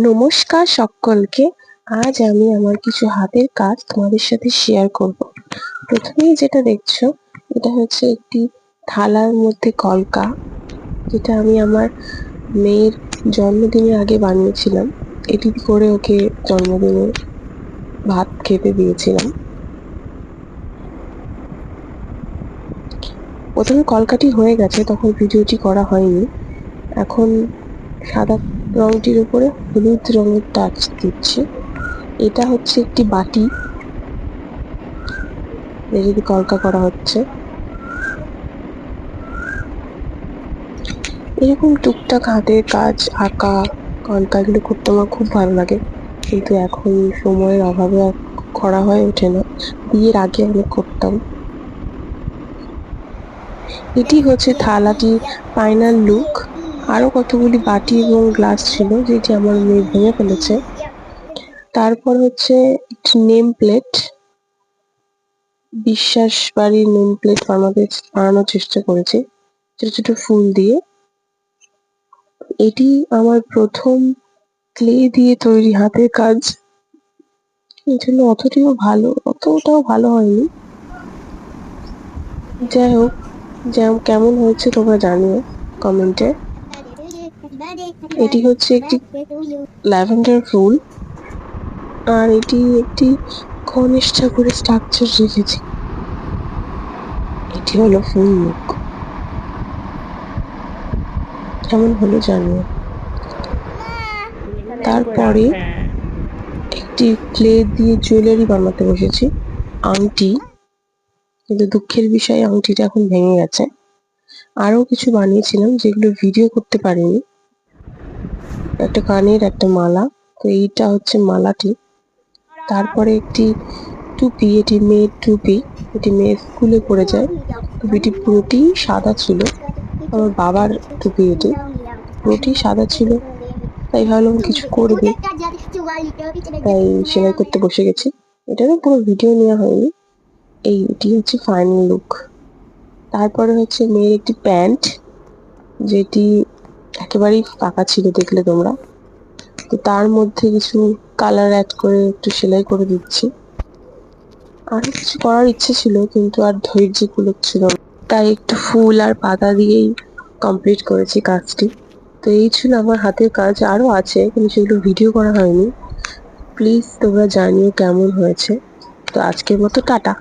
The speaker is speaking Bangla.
নমস্কার সকলকে। আজ আমি আমার কিছু হাতের কাজ তোমাদের সাথে শেয়ার করব। প্রথমেই যেটা দেখছো, এটা হচ্ছে একটি থালার মধ্যে কলকা, যেটা আমি আমার মেয়ের জন্মদিনের আগে বানিয়েছিলাম। এটি করে ওকে জন্মদিনে ভাত খেতে দিয়েছিলাম। প্রথমে কলকাটি হয়ে গেছে, তখন ভিডিওটি করা হয়নি। এখন সাদা রংটির উপরে হলুদ রঙের টাচ দিচ্ছি। এটা হচ্ছে একটি বাটি, যেটি কলকা করা হচ্ছে। এরকম টুকটাক হাতের কাজ, আঁকা, কলকা, এগুলো করতে আমার খুব ভালো লাগে, কিন্তু এখন সময়ের অভাবে আর করা হয়ে ওঠে না। বিয়ের আগে আমি করতাম। এটি হচ্ছে থালাটি ফাইনাল লুক। আরো কতগুলি বাটি এবং গ্লাস ছিল, যেটি আমার মেয়ে ভেঙে ফেলেছে। তারপর হচ্ছে নেম প্লেট, বিশ্বাস বাড়ির নেম প্লেট বানানোর চেষ্টা করেছি ছোট ছোট ফুল দিয়ে। এটি আমার প্রথম ক্লে দিয়ে তৈরি হাতের কাজ, এই জন্য অতটাও ভালো হয়নি। যাই হোক, কেমন হয়েছে তোমরা জানিও কমেন্টে। এটি হচ্ছে একটি ল্যাভেন্ডার ফুল, আর এটি একটি গণেশ ঠাকুরের স্ট্রাকচার রেখেছি। এটি হলো ফুল লুক। কেমন হলো জানিও। তারপরে একটি ক্লে দিয়ে জুয়েলারি বানাতে বসেছি, আংটি। কিন্তু দুঃখের বিষয়, আংটিটা এখন ভেঙে গেছে। আরো কিছু বানিয়েছিলাম যেগুলো ভিডিও করতে পারিনি। একটা কানের একটা মালা, তো এইটা হচ্ছে মালাটি। তারপরে একটি টুপি, এটি মেয়ের টুপি, এটি মেয়ে স্কুলে পড়ে যায়। টুপিটি পুরোটি সাদা ছিল, আমার বাবার টুপি, এটি পুরোটি সাদা ছিল। তাই ভাবলাম কিছু করবে, তাই সেলাই করতে বসে গেছি। এটারও পুরো ভিডিও নেওয়া হয়নি। এইটি হচ্ছে ফাইনাল লুক। তারপরে হচ্ছে মেয়ের একটি প্যান্ট, যেটি একেবারেই ফাঁকা ছিল, দেখলে তোমরা। তো তার মধ্যে কিছু কালার অ্যাড করে একটু সেলাই করে দিচ্ছি। আরো কিছু করার ইচ্ছে ছিল, কিন্তু আর ধৈর্য কুলোচ্ছিল না, তাই একটু ফুল আর পাতা দিয়েই কমপ্লিট করেছি কাজটি। তো এই ছিল আমার হাতের কাজ। আরো আছে, কিন্তু সেগুলো ভিডিও করা হয়নি। প্লিজ তোমরা জানিও কেমন হয়েছে। তো আজকের মতো টাটা।